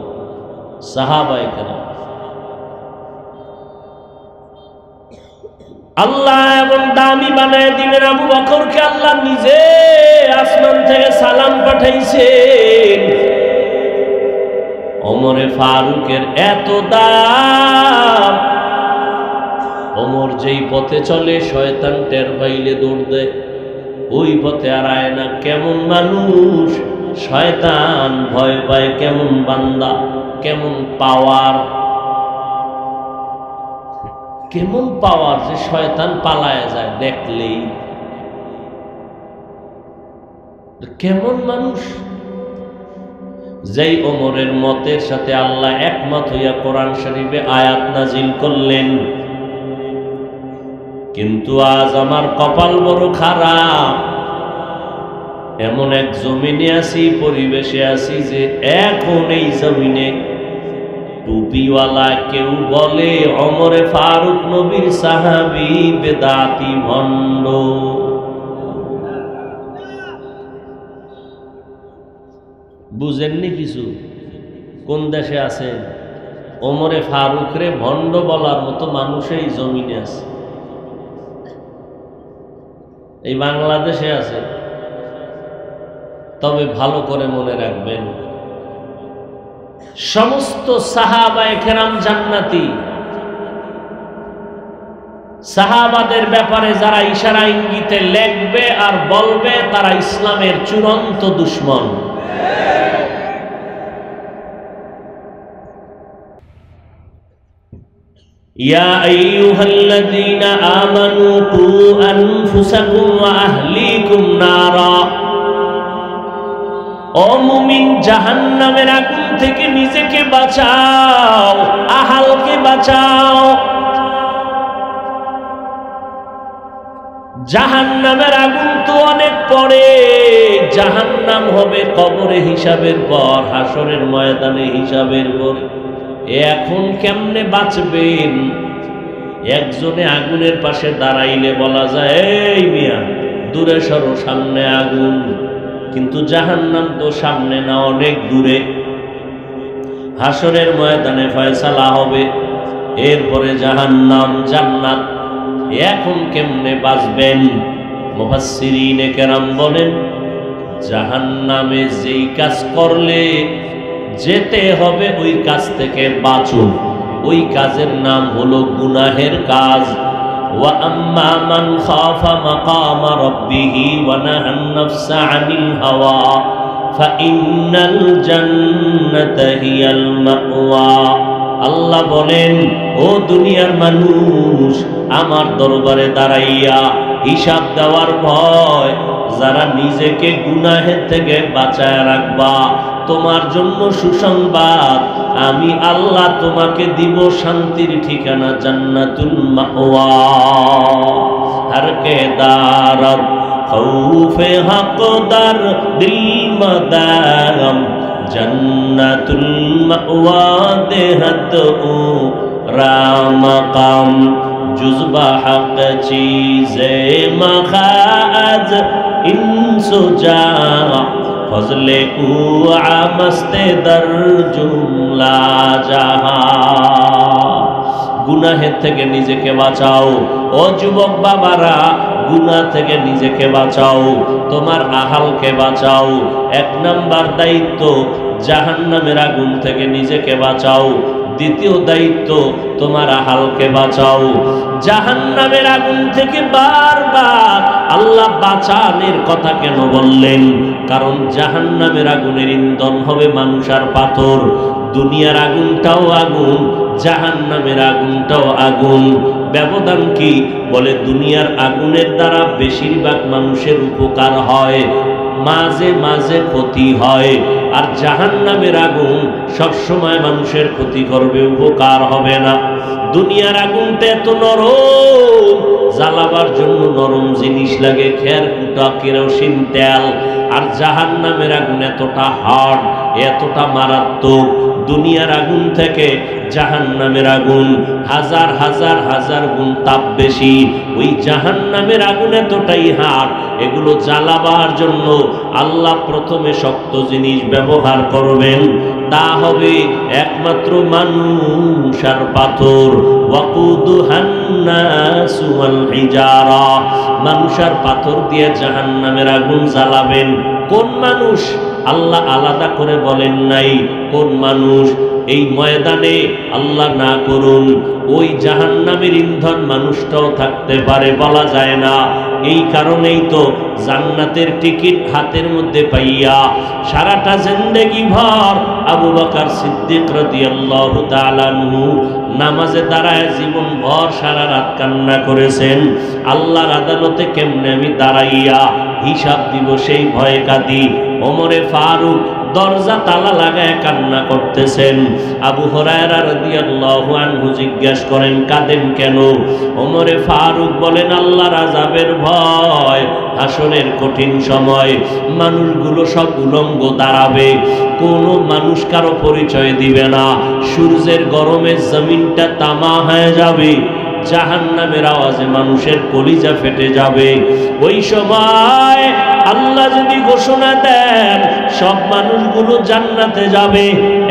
সাহাবায়ে কেরাম। আল্লাহ এমন দামি বানায় দিলেন আবু বকরকে। আল্লাহ নিজে আসমান থেকে সালাম পাঠাইছেন। ওমরে ফারুকের এত দাম, ওমর যেই পথে চলে শয়তান টের পাইলে দৌড় দেয়, ওই পথে আর আয় না। কেমন মানুষ! শয়তান ভয় পায়। কেমন বান্দা, কেমন পাওয়ার, কেমন পাওয়ার যে শয়তান পালায় যায় দেখলেই। কেমন মানুষ! যেই ওমরের মতের সাথে আল্লাহ একমত হইয়া কোরআন শরীফে আয়াত নাজিল করলেন। কিন্তু আজ আমার কপাল বড় খারাপ। এমন এক জমিনে আছি, পরিবেশে আছি যে এখন এই জমিনে টুপিওয়ালা কেউ বলে ওমরে ফারুক নবীর সাহাবী, বেদাতি, ভণ্ড। বুঝেননি কিছু? কোন দেশে আছেন? ওমরে ফারুক রে ভণ্ড বলার মতো মানুষ এই জমিনে আছে। এই বাংলাদেশে আছে। তবে ভালো করে মনে রাখবেন, সমস্ত সাহাবায়ে কেরাম জান্নাতি। সাহাবাদের ব্যাপারে যারা ইশারা ইঙ্গিতে লেখবে আর বলবে তারা ইসলামের চূড়ান্ত দুশমন। ইয়া আইয়ুহাল্লাযীনা আমানু কু আনফুসাকুম ওয়া আহলিকুম নারা। ও মুমিন, জাহান্নামের আগুন থেকে নিজেকে বাঁচাও, আহালকে বাঁচাও। জাহান্নামের আগুন তো অনেক পরে। জাহান্নাম হবে কবরে হিসাবের পর, হাসরের ময়দানে হিসাবের পর। এখন কেমনে বাঁচবেন? একজনে আগুনের পাশে দাঁড়াইলে বলা যায়, এই মিয়া দূরে সরো, সামনে আগুন। কিন্তু জাহান্নাম তো সামনে না, অনেক দূরে। হাসরের ময়দানে ফয়সালা হবে, এরপরে জাহান্নাম, জান্নাত। এখন কেমনে বাঁচবেন? মুফাসসিরিনে কেরাম বলেন, জাহান্নামে যেই কাজ করলে যেতে হবে ওই কাজ থেকে বাঁচো। ওই কাজের নাম হলো গুনাহের কাজ। ওয়া আম্মা মান খাফা মাকামা রাব্বিহি ওয়া নাহান নাফসা আনিল হাওয়া ফাইন্নাল জান্নাতা হিয়াল মাওয়া। আল্লাহ বলেন, ও দুনিয়ার মানুষ, আমার দরবারে দাঁড়াইয়া হিসাব দেওয়ার ভয় যারা নিজেকে গুনাহের থেকে বাঁচায় রাখবা, তোমার জন্য সুসংবাদ, আমি আল্লাহ তোমাকে দিব শান্তির ঠিকানা, জান্নাতুল মাওয়া। হর কে দারর খৌফে হকদার দিল মদারম, জান্নাতুল মাওয়া দেহত ও রামকাম। जुज़्बा हक़ चीज़े मखाज इंसुजा फजले उआ मस्ते दर जुमला जहा। গুনাহের থেকে নিজেকে বাঁচাও। ও যুবক বাবারা, গুনাহ থেকে নিজেকে বাঁচাও, তোমার আহালকে বাঁচাও। 1 নাম্বার দায়িত্ব, জাহান্নামের আগুন থেকে নিজেকে বাঁচাও। দ্বিতীয় দায়িত্ব, তোমার আহালকে বাঁচাও। জাহান্নামের আগুন থেকে বারবার আল্লাহ বাঁচানোর কথা কেন বললেন? কারণ জাহান্নামের আগুনের ইন্ধন হবে মানুষ আর পাথর। দুনিয়ার আগুনটাও আগুন, জাহান্নামের আগুনটাও আগুন। ব্যবধান কি? বলে দুনিয়ার আগুনের দ্বারা বেশিরভাগ মানুষের উপকার হয়, মাঝে মাঝে ক্ষতি হয়। আর জাহান্নামের আগুন সবসময় মানুষের ক্ষতি করবে, উপকার হবে না। দুনিয়ার আগুনটা এত নরম, জ্বালাবার জন্য নরম জিনিস লাগে, খের কুটা, কেরোসিন তেল। আর জাহান্নামের আগুন এতটা হার্ড, এতটা মারাত্মক। দুনিয়ার আগুন থেকে জাহান্নামের আগুন হাজার হাজার হাজার গুণ তাপ বেশি। ওই জাহান্নামের আগুন এতটাই হার্ড, এগুলো জ্বালাবার জন্য আল্লাহ প্রথমে শক্ত জিনিস ব্যবহার করবেন, তা হবে একমাত্র মানুষ আর পাথর। ওয়াকুদুহান নাসু ওয়াল হিজারা, মানুষ আর পাথর দিয়ে জাহান্নামের আগুন জ্বালাবেন। কোন মানুষ? আল্লাহ আলাদা করে বলেন নাই কোন মানুষ। এই ময়দানে আল্লাহ না করুন, ওই জাহান্নামের ইন্ধন মানুষটাও থাকতে পারে, বলা যায় না। এই কারণেই তো জান্নাতের টিকিট হাতের মধ্যে পাইয়া সারাটা জিন্দেগি ভর আবু বকর সিদ্দিক রাদিয়াল্লাহু তাআলা আনহু নামাজে দাঁড়ায় জীবন ভর সারা রাত কান্না করেছেন। আল্লাহর আদালতে কেমনে আমি দাঁড়াইয়া হিসাব দিব সেই ভয়ে কাঁদি। ওমরে ফারুক দরজা তালা লাগায় কান্না করতেছেন। আবু হুরায়রা রাদিয়াল্লাহু আনহু জিজ্ঞেস করেন, কাঁদেন কেন? ওমরে ফারুক বলেন, আল্লাহর আযাবের ভয়। হাসরের কঠিন সময় মানুষগুলো সব উলঙ্গ দাঁড়াবে, কোনো মানুষ কারো পরিচয় দিবে না। সূর্যের গরমে জমিনটা তামা হয়ে যাবে, জাহান্নামের আওয়াজে মানুষের কলিজা ফেটে যাবে। ওই সময় আল্লাহ যদি ঘোষণা দেন সব মানুষগুলো জান্নাতে যাবে,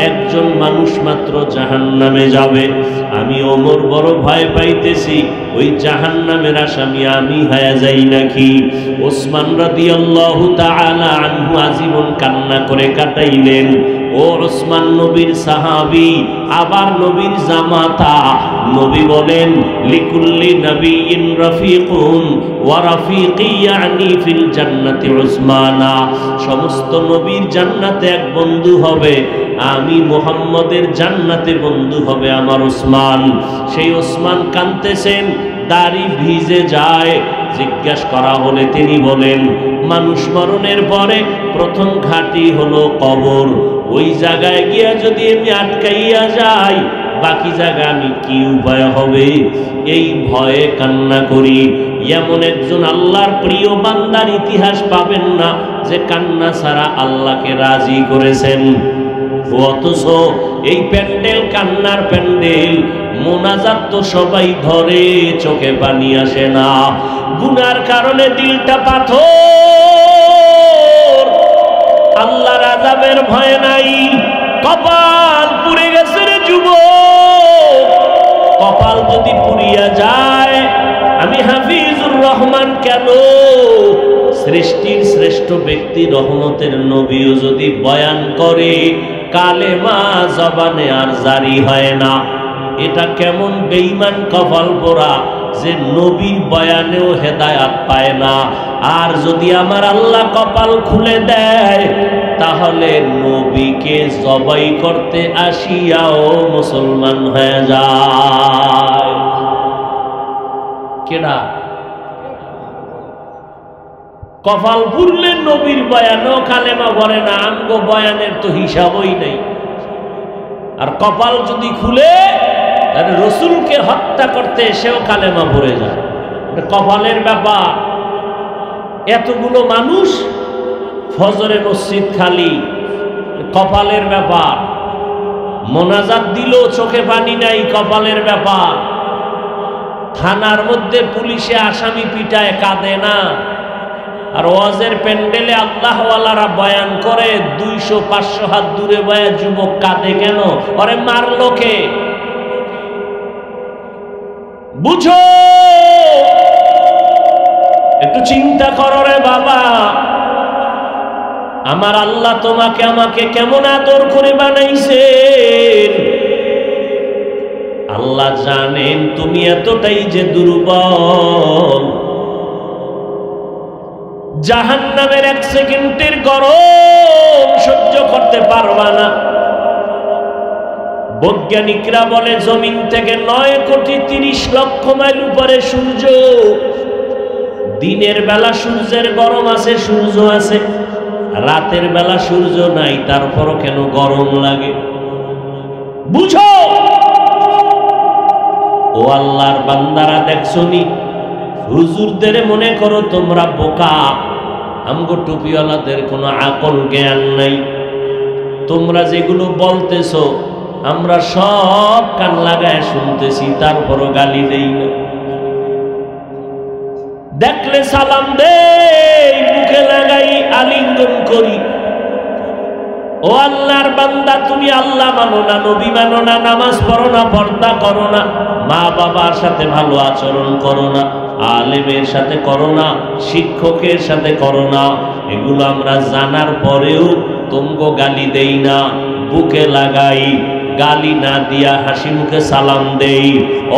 একজন মানুষ মাত্র জাহান্নামে যাবে, আমি ওমর বড় ভয় পাইতেছি ওই জাহান্নামের আসামি আমি হয়ে যাই নাকি। ওসমান রাদিয়াল্লাহু তাআলা আনহু আজীবন কান্না করে কাটাইলেন। ও ওসমান নবীর সাহাবী, আবার নবীর জামাতা। নবী বলেন, লিকুল্লি নবিয়্যিন রাফিকুন ওয়া রাফিকি ইয়ানি ফিল জান্নাতি উসমানা। সমস্ত নবীর জান্নাতে এক বন্ধু হবে, আমি মুহাম্মদের জান্নাতে বন্ধু হবে আমার ওসমান। সেই ওসমান কাঁদতেছেন, দাড়ি ভিজে যায়। জিজ্ঞেস করা হলে তিনি বলেন, মানুষ মরণের পরে প্রথম ঘাঁটি হলো কবর। ওই জায়গায় গিয়া যদি আমি আটকাইয়া যাই, বাকি জায়গা আমি কি উপায় হবে, এই ভয়ে কান্না করি। এমন একজন আল্লাহর প্রিয় বান্দার ইতিহাস পাবেন না যে কান্না ছাড়া আল্লাহকে রাজি করেছেন। অথচ এই প্যান্ডেল কান্নার প্যান্ডেল, মোনাজাত তো সবাই ধরে, চোখে পানি আসে না। গুনার কারণে দিলটা পাথর, আল্লাহর আযাবের ভয় নাই। কপাল পুড়ে গেছে রে যুবক, কপাল যদি পুড়িয়া যায়, আমি হাফিজুর রহমান কেন, সৃষ্টির শ্রেষ্ঠ ব্যক্তি রহমতের নবীও যদি বয়ান করে, কালেমা জবানে আর জারি হয় না। এটা কেমন বেঈমান কপাল পোড়া যে নবীর বয়ানেও হেদায়াত পায় না। আর যদি আমার আল্লাহ কপাল খুলে দেয়, তাহলে নবীকে জবাই করতে আসিয়াও মুসলমান হয়ে যায়। কেডা? কপাল পুরলে নবীর বয়ানেও কালেমা ভরে না, আমগো বয়ানের তো হিসাবই নেই। আর কপাল যদি খুলে, রসুলকে হত্যা করতে এসেও কালেমা ভরে যায়। কপালের ব্যাপার। এতগুলো মানুষ ফজরে মসজিদ খালি, কপালের ব্যাপার। মোনাজাত দিল, চোখে পানি নাই, কপালের ব্যাপার। থানার মধ্যে পুলিশে আসামি পিটায়, কাঁদে না। আর ওয়াজের প্যান্ডেলে আল্লাহওয়ালারা বয়ান করে, 200-500 হাত দূরে বয়া যুবক কাঁদে কেন? ওরে মারলো কে? বুঝো, একটু চিন্তা করো রে বাবা। আমার আল্লাহ তোমাকে আমাকে কেমন আদর করে বানাইছেন। আল্লাহ জানেন তুমি এতটাই যে দুর্বল, জাহান্নামের 1 সেকেন্ডের গরম সহ্য করতে পারবা না। বৈজ্ঞানিকরা বলে জমিন থেকে 9,30,00,000 মাইল উপরে সূর্য। দিনের বেলা সূর্যের গরম আছে, সূর্য আছে, রাতের বেলা সূর্য নাই, তারপরও কেন গরম লাগে? বুঝো ও আল্লাহর বান্দারা, দেখছনি হুজুরদের মনে করো তোমরা বোকা, আমগো টুপিওয়ালাদের কোনো আকল জ্ঞান নাই। তোমরা যেগুলো বলতেছো আমরা সব কান লাগায় শুনতেছি, তারপরও গালি দেই না। দেখলে সালাম দেই, মুখে লাগাই, আলিঙ্গন করি। ও আল্লাহর বান্দা, তুমি আল্লাহ মানো না, নবী মানো না, নামাজ পড়ো না, পর্দা করো না, মা বাবার সাথে ভালো আচরণ করো না, আলেমের সাথে করো না, শিক্ষকের সাথে করো না। এগুলো আমরা জানার পরেও তোমগো গালি দেই না, বুকে লাগাই, গালি না দিয়া হাসি মুখে সালাম দেই।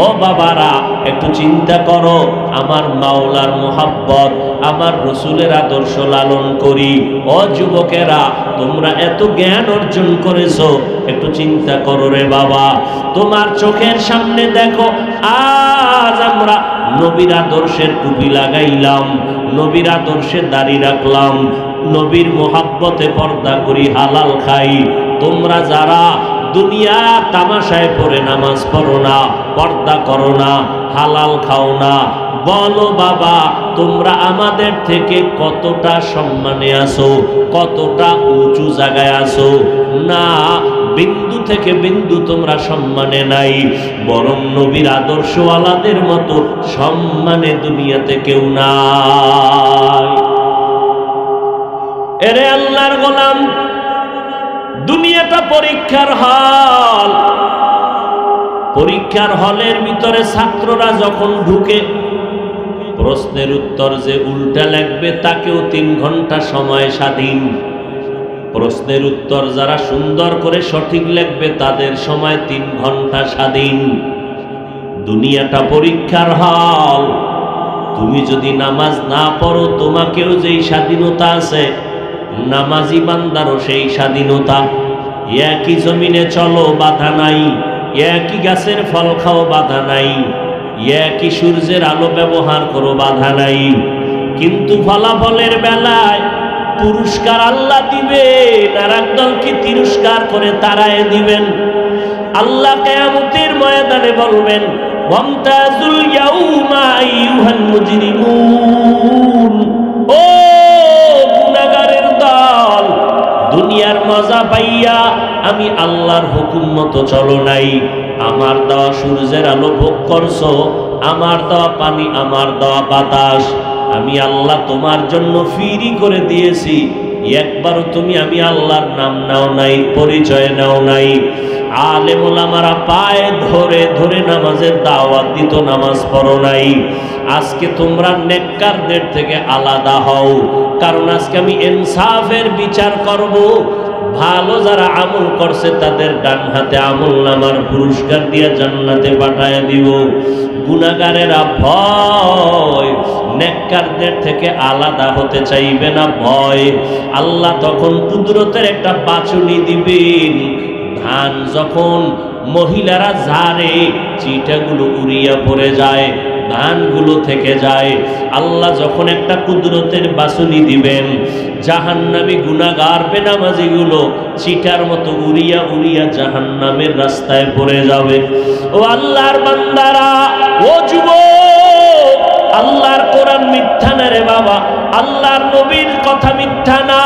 ও বাবারা, একটু চিন্তা করো, আমার মাওলার মোহাব্বত, আমার রসুলের আদর্শ লালন করি। ও যুবকেরা, তোমরা এত জ্ঞান অর্জন করেছো, একটু চিন্তা করো রে বাবা। তোমার চোখের সামনে দেখো, আজ আমরা নবীর আদর্শের টুপি লাগাইলাম, নবীর আদর্শে দাড়ি রাখলাম, নবীর মোহাব্বতে পর্দা করি, হালাল খাই। তোমরা যারা দুনিয়া তামাশায় পড়ে নামাজ পড়ো না, পর্দা করো না, হালাল খাও না, বলো বাবা তোমরা আমাদের থেকে কতটা সম্মানে আছো, কতটা উঁচু জায়গায় আছো? না, বিন্দু থেকে বিন্দু তোমরা সম্মানে নাই, বরং নবীর আদর্শওয়ালাদের মতো সম্মানে দুনিয়াতে কেউ নাই। এরে আল্লাহর গোলাম, দুনিয়াটা পরীক্ষার হল। পরীক্ষার হলের ভিতরে ছাত্ররা যখন ঢুকে, প্রশ্নের উত্তর যে উল্টা লাগবে তাকেও 3 ঘন্টা সময় স্বাধীন। প্রশ্নের উত্তর যারা সুন্দর করে সঠিক লিখবে তাদের সময় 3 ঘন্টা স্বাধীন। দুনিয়াটা পরীক্ষার হল। তুমি যদি নামাজ না পড়ো, তোমাকেও যেই স্বাধীনতা আছে, নামাজি বান্দারও সেই স্বাধীনতা। একই জমিনে চলো, বাধা নাই, একই গাছের ফল খাও, বাধা নাই, একই সূর্যের আলো ব্যবহার করো, বাধা নাই। কিন্তু ফলাফলের বেলায় পুরস্কার আল্লাহ দিবেন, আর একদলকে তিরস্কার করে তারায় দিবেন। আল্লাহ কিয়ামতের ময়দানে বলবেন, ওয়ামতাজুল ইয়াউমা আইয়ুহাল মুজরিমুন, ও গুনাহগারের দল, দুনিয়ার মজা পাইয়া আমি আল্লাহর হুকুম মতো চলো নাই, আমার দেওয়া সূর্যের আলো ভোগ করছো, আমার দেওয়া পানি, আমার দেওয়া বাতাস আমি আল্লাহ তোমার জন্য ফ্রি করে দিয়েছি, একবারও তুমি আমি আল্লাহর নাম নাও নাই, পরিচয় নাও নাই। আলেম ওলামারা পায়ে ধরে ধরে নামাজের দাওয়াত দিত, নামাজ পড়ো নাই। আজকে তোমরা নেককারদের থেকে আলাদা হও, কারণ আজকে আমি ইনসাফের বিচার করব। ভালো যারা আমল করছে তাদের ডান হাতে আমলনামার পুরস্কার দিয়ে জান্নাতে পাঠায় দিব। গুনাহগারেরা ভয়, নেককারদের থেকে আলাদা হতে চাইবে না, ভয়। আল্লাহ তখন কুদরতের একটা বাছুনি দিবেন। ধান যখন মহিলারা ঝাড়ে, চিটাগুলো উড়িয়া পড়ে যায়, ধানগুলো থেকে যায়। আল্লাহ যখন একটা কুদরতের বাছুনি দিবেন, জাহান্নামী গুনাহগার বেনামাজিগুলো চিটার মতো উড়িয়া উড়িয়া জাহান্নামের রাস্তায় পড়ে যাবে। ও আল্লাহর বান্দারা, ও যুবক, আল্লাহর কোরআন মিথ্যা না রে বাবা, আল্লাহর নবীর কথা মিথ্যা না।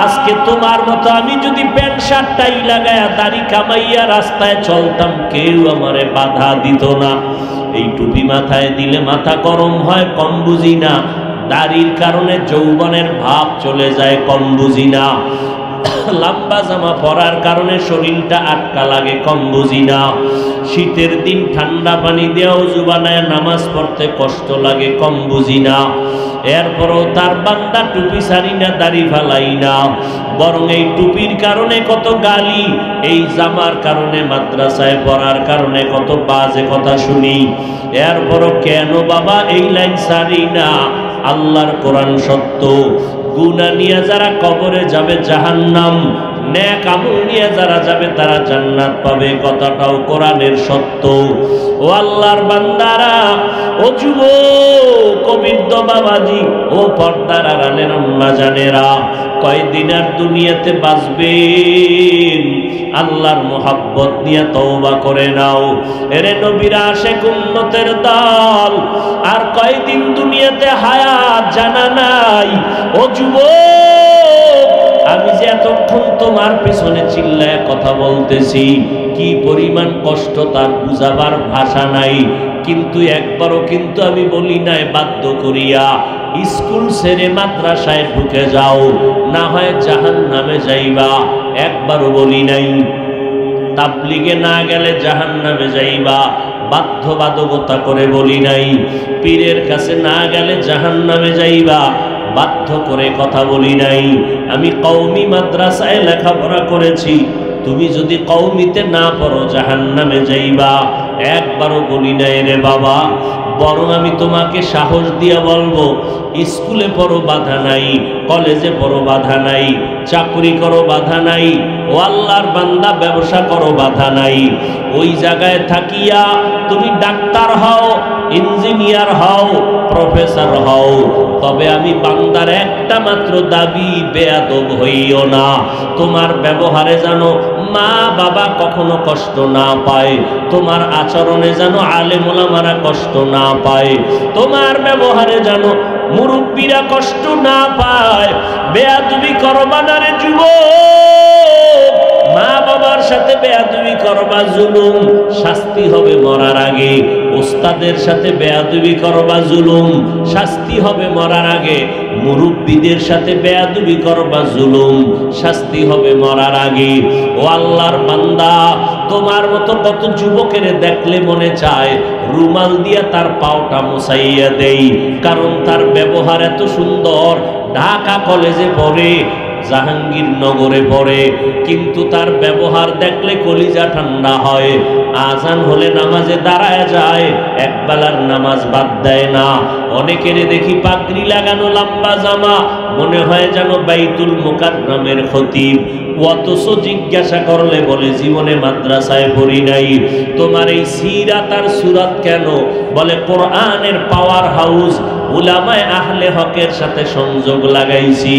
আজকে তোমার মতো আমি যদি প্যান্ট শার্ট টাই লাগায়া দাড়ি কামাইয়া রাস্তায় চলতাম, কেউ আমারে বাধা দিত না। এই টুপি মাথায় দিলে মাথা গরম হয়, কম বুঝি না। দাড়ির কারণে যৌবনের ভাব চলে যায়, কম বুঝি না। লম্বা জামা পরার কারণে শরীরটা আটকা লাগে, কম বুঝি না। শীতের দিন ঠান্ডা পানি দিয়ে ওযু বানায় নামাজ পড়তে কষ্ট লাগে, কম বুঝি না। এরপরও তার বান্দা টুপি ছাড়ি না, দাড়ি ফালাই না, বরং এই টুপির কারণে কত গালি, এই জামার কারণে, মাদ্রাসায় পড়ার কারণে কত বাজে কথা শুনি। এরপরও কেন বাবা এই লাইন ছাড়ি না? আল্লাহর কোরআন সত্য। গুনাহ নিয়ে যারা কবরে যাবে জাহান্নাম, নেক আমল নিয়ে যারা যাবে তারা জান্নাত পাবে, কথাটাও কোরআনের সত্য। ও আল্লাহর বান্দারা, ও যুবক, ও বৃদ্ধ বাবাজি, ও পর্দার আড়ালের আম্মা জানেরা, কয়দিন আর দুনিয়াতে বাঁচবেন? আল্লাহর মোহাব্বত নিয়ে তওবা করে নাও। এরে নবীর আশিক উম্মতের দল, আর কয়দিন দুনিয়াতে হায়াত জানা নাই। ও যুবক, আমি যে এতক্ষণ তোমার পেছনে চিল্লায় কথা বলতেছি, কি পরিমাণ কষ্ট তার বুঝাবার ভাষা নাই। কিন্তু একবারও কিন্তু আমি বলি নাই বাধ্য করিয়া স্কুল ছেড়ে মাদ্রাসায় ঢুকে যাও, না হয় জাহান্নামে যাইবা, একবারও বলি নাই। তাবলিগে না গেলে জাহান্নামে যাইবা, বাধ্যবাধকতা করে বলি নাই। পীরের কাছে না গেলে জাহান্নামে যাইবা, বাধ্য করে কথা বলি নাই। আমি কওমি মাদ্রাসায় লেখাপড়া করেছি, তুমি যদি কওমিতে না পড়ো জাহান্নামে যাইবা, একবারও বলি নাই রে বাবা। বরং আমি তোমাকে সাহস দিয়া বলবো, স্কুলে পড়ো বাধা নাই, কলেজে পড়ো বাধা নাই, চাকরি করো বাধা নাই, ও আল্লাহর বান্দা ব্যবসা করো বাধা নাই। ওই জায়গায় থাকিয়া তুমি ডাক্তার হও, ইঞ্জিনিয়ার হও, প্রফেসর হও, তবে আমি বান্দার একটা মাত্র দাবি, বেয়াদব হইও না। তোমার ব্যবহারে জানো মা বাবা কখনো কষ্ট না পায়, তোমার আচরণে যেন আলেম ওলামারা কষ্ট না পায়, তোমার ব্যবহারে যেন মুরব্বীরা কষ্ট না পায়। বেয়াদবি করবা না রে যুবক, মা বাবার সাথে বেয়াদবি করবা জুলুম, শাস্তি হবে মরার আগে। ওস্তাদের সাথে বেয়াদবি করবা জুলুম, শাস্তি হবে মরার আগে। মুরব্বীদের সাথে বেয়াদবি করবা জুলুম, শাস্তি হবে মরার আগে। ও আল্লাহর বান্দা, তোমার মতো কত যুবকের দেখলে মনে চায় রুমাল দিয়া তার পাওটা মুছাইয়া দেই, কারণ তার ব্যবহার এত সুন্দর। ঢাকা কলেজে পড়ে, জাহাঙ্গীরনগরে পড়ে, কিন্তু তার ব্যবহার দেখলে কলিজা ঠান্ডা হয়। আজান হলে নামাজে দাঁড়ায় যায়, একবেলার নামাজ বাদ দেয় না। অনেকের দেখি পাগড়ি লাগানো, লম্বা জামা, মনে হয় যেন বাইতুল মুকাররমের খতিব। অথচ জিজ্ঞাসা করলে বলে জীবনে মাদ্রাসায় পড়ি নাই। তোমার এই সিরাত আর সুরাত কেন? বলে কোরআনের পাওয়ার হাউস, উলামায়ে আহলে হকের সাথে সংযোগ লাগাইছি,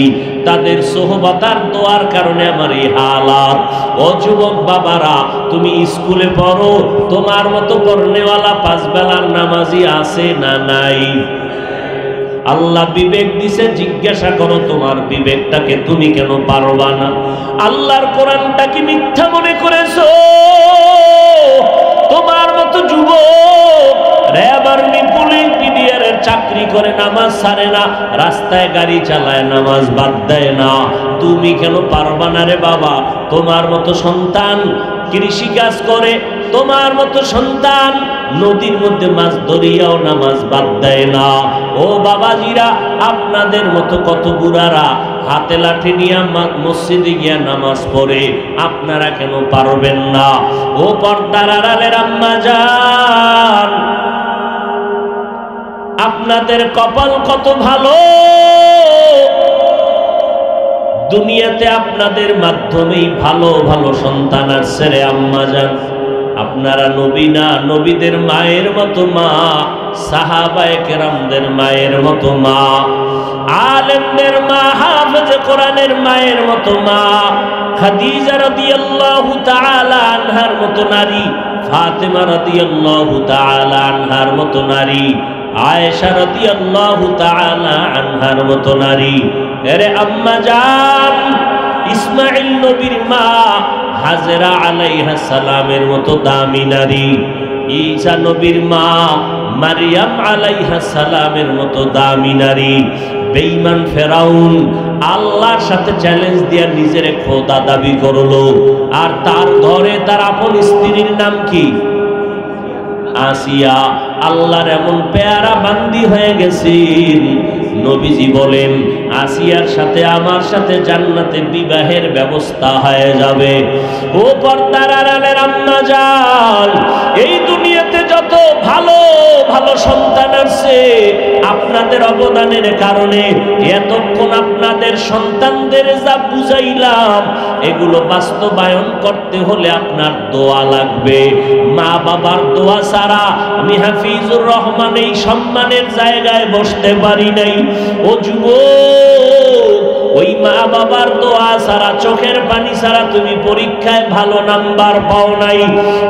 তাদের সোহবতার দোয়ার কারণে আমার এই হালাত। ও যুবক বাবারা, তুমি স্কুলে পড়ো, তোমার মতো পড়নেওয়ালা পাঁচ বেলার নামাজি আছে না নাই? আল্লাহ বিবেক দিছে, জিজ্ঞাসা করো তোমার বিবেকটাকে তুমি কেন পারবা না? আল্লাহর কোরআনটা কি মিথ্যা মনে করেছো? তোমার মতো যুবক র্যাব আর্মি পুলিশ বিডিআরের চাকরি করে নামাজ ছাড়ে না, রাস্তায় গাড়ি চালায় নামাজ বাদ দেয় না, তুমি কেন পারবা না রে বাবা? তোমার মতো সন্তান কৃষি কাজ করে, তোমার মতো সন্তান নদীর মধ্যে মাছ ধরিয়াও নামাজ বাদ দেয় না। ও বাবাজিরা, আপনাদের মতো কত বুড়ারা হাতে লাঠি নিয়ে মসজিদে গিয়া নামাজ পড়ে, আপনারা কেন পারবেন না? ও পর্দার আড়ালের আম্মা জান, আপনাদের কপাল কত ভালো, দুনিয়াতে আপনাদের মাধ্যমেই ভালো ভালো সন্তান আসছে রে আম্মা জান। আপনারা নবী না, নবীদের মায়ের মতো মা, সাহাবায়ে কেরামদের মায়ের মতো মা, আলেমদের মা, হাফেজে কোরআনের মায়ের মতো মা, খাদিজা রাদিয়াল্লাহু তাআলা আনহার মতো নারী, ফাতেমা রাদিয়াল্লাহু তাআলা আনহার মতো নারী, আয়েশা রাদিয়াল্লাহু তাআলা আনহার মতো নারী। এরে আম্মা জান, ইসমাঈল নবীর মা হাজেরা আলাইহিস সালামের মতো দামি নারী, ঈসা নবীর মা মারিয়াম আলাইহিস সালামের মতো দামি নারী। বেঈমান ফেরাউন আল্লাহর সাথে চ্যালেঞ্জ দিয়া নিজের খোদা দাবি করলো, আর তার ঘরে তার আপন স্ত্রীর নাম কি? আসিয়া। আল্লাহর এমন পেয়ারা বান্দি হয়ে গেছেন, নবীজি বলেন আসিয়ার সাথে আমার সাথে জান্নাতে বিবাহের ব্যবস্থা হয়ে যাবে। ও পর্দার আড়ালের আম্মা জান, এই দুনিয়াতে দুনিয়াতে যত ভালো ভালো সন্তান আছে আপনাদের অবদানের কারণে এতক্ষণ আপনাদের সন্তানদের যা বুঝাইলাম এগুলো বাস্তবায়ন করতে হলে আপনার দোয়া লাগবে। মা বাবার দোয়া ছাড়া আমি হাফিজুর রহমান এই সম্মানের জায়গায় বসতে পারি নাই। ও যুবক, ওই মা বাবার দোয়া ছাড়া, চোখের পানি ছাড়া তুমি পরীক্ষায় ভালো নাম্বার পাও নাই।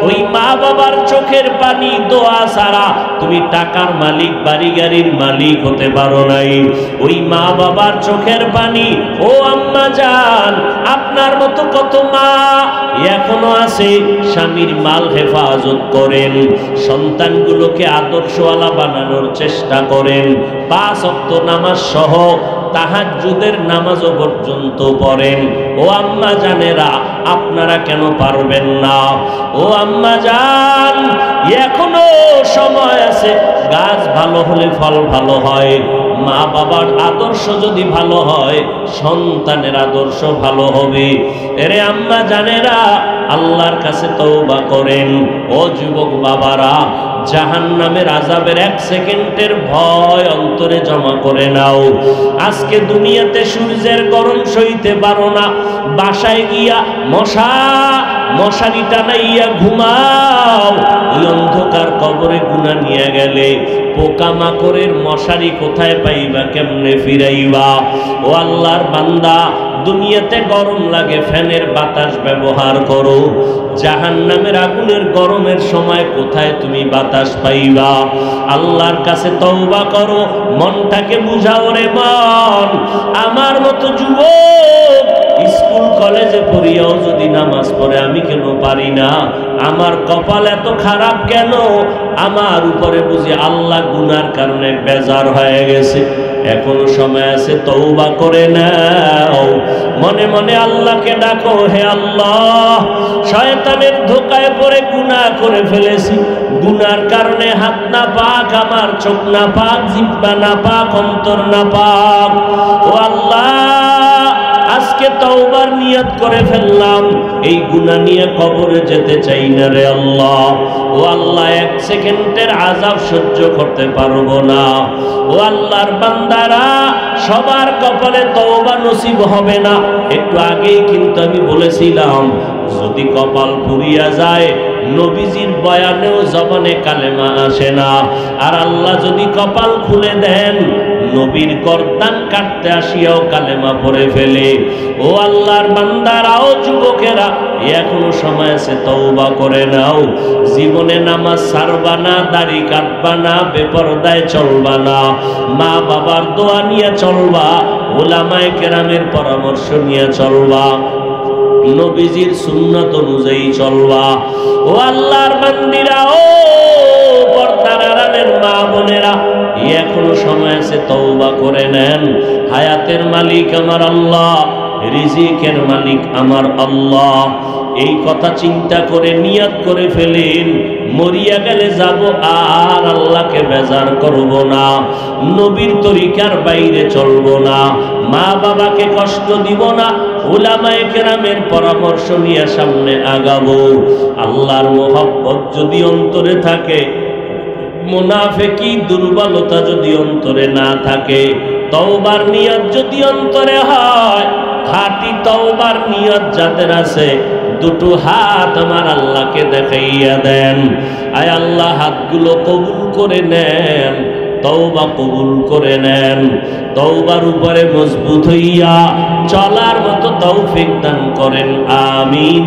ওই মা বাবার চোখের পানি দোয়া ছাড়া তুমি টাকার মালিক, বাড়ি গাড়ির মালিক হতে পারো নাই। ওই মা বাবার চোখের পানি, ও আম্মা জান, আপনার মতো কত মা এখনো আছে স্বামীর মাল হেফাজত করেন, সন্তানগুলোকে আদর্শওয়ালা বানানোর চেষ্টা করেন, 5 ওয়াক্ত নামাজ সহ তাহাজ্জুদের নামাজও পর্যন্ত পড়েন। ও আম্মা জানেরা, আপনারা কেন পারবেন না? ও আম্মা জান, এখনো সময় আছে। গাছ ভালো হলে ফল ভালো হয়, মা বাবার আদর্শ যদি ভালো হয় সন্তানের আদর্শ ভালো হবে। এরে আম্মা জানেরা, আল্লাহর কাছে তওবা করেন। ও যুবক বাবারা, জাহান্নামের আযাবের 1 সেকেন্ডের ভয় অন্তরে জমা করে নাও। আজকে দুনিয়াতে সূর্যের গরম সইতে পারো না, বাসায় গিয়া মশারি টানাইয়া ঘুমাও। ওই অন্ধকার কবরে গুনাহ নিয়ে গেলে পোকামাকড়ের মশারি কোথায় পাইবা, কেমনে ফিরাইবা? ও আল্লাহর বান্দা, দুনিয়াতে গরম লাগে, ফ্যানের বাতাস ব্যবহার করো। জাহান্নামের আগুনের গরমের সময় কোথায় তুমি বাতাস পাইবা? আল্লাহর কাছে তওবা করো, মনটাকে বুঝাও রে মন। আমার মতো যুবক স্কুল কলেজে পড়িয়াও যদি নামাজ পড়ে আমি কেন পারি না? আমার কপাল এত খারাপ কেন? আমার উপরে বুঝি আল্লাহ গুনার কারণে বেজার হয়ে গেছে। এখনো সময় আছে, তওবা করে নাও। মনে মনে আল্লাহকে ডাকো, হে আল্লাহ, শয়তানের ধোকায় পড়ে গুনাহ করে ফেলেছি। গুনার কারণে হাত না পাক, আমার চোখ না পাক, জিহ্বা না পাক, অন্তর না পাক। ও আল্লাহ, আজকে তওবার নিয়ত করে ফেললাম, এই গুনাহ নিয়ে কবরে যেতে চাই না রে আল্লাহ। ও আল্লাহ, 1 সেকেন্ডের আযাব সহ্য করতে পারবো না। ও আল্লাহর বান্দারা, সবার কপালে তওবা নসিব হবে না। একটু আগেই কিন্তু আমি বলেছিলাম, যদি কপাল পুড়িয়া যায় নবীজির বয়ানেও জবানে কালেমা আসে না। আর আল্লাহ যদি কপাল খুলে দেন, নবীর গর্দান কাটতে আসিয়াও কালেমা পড়ে ফেলে। ও আল্লাহর বান্দারা, ও যুবকেরা, এখনো সময় আছে, তওবা করে নাও। জীবনে নামাজ ছাড়বা না, দাড়ি কাটবা না, বেপরদায় চলবা না, মা বাবার দোয়া নিয়ে চলবা, উলামায়ে কেরামের পরামর্শ নিয়ে চলবা, নবীজির সুন্নাত অনুযায়ী চলবা। ও আল্লাহর বান্দিরা, ও পর্দার আড়ালের মা বোনেরা, এখনো সময় আছে, তওবা করে নেন। হায়াতের মালিক আমার আল্লাহ, রিজিকের মালিক আমার আল্লাহ। এই কথা চিন্তা করে নিয়ত করে ফেলেন, মরিয়া গেলে যাব আর আল্লাহকে বেজার করব না, নবীর তরিকার বাইরে চলব না, মা বাবাকে কষ্ট দিব না, উলামায়ে কেরামের পরামর্শ নিয়ে সামনে আগাবো। আল্লাহর মোহাব্বত যদি অন্তরে থাকে, মুনাফিকি দুর্বলতা যদি অন্তরে না থাকে, তওবার নিয়ত যদি অন্তরে হয়, খাঁটি তওবার নিয়ত যাদের আছে, দুটো হাত আমার আল্লাহকে দেখাইয়া দেন। আয় আল্লাহ, হাতগুলো কবুল করে নেন, তওবা কবুল করে নেন। তওবার উপরে মজবুত হইয়া চলার মতো তৌফিক দান করেন, আমিন।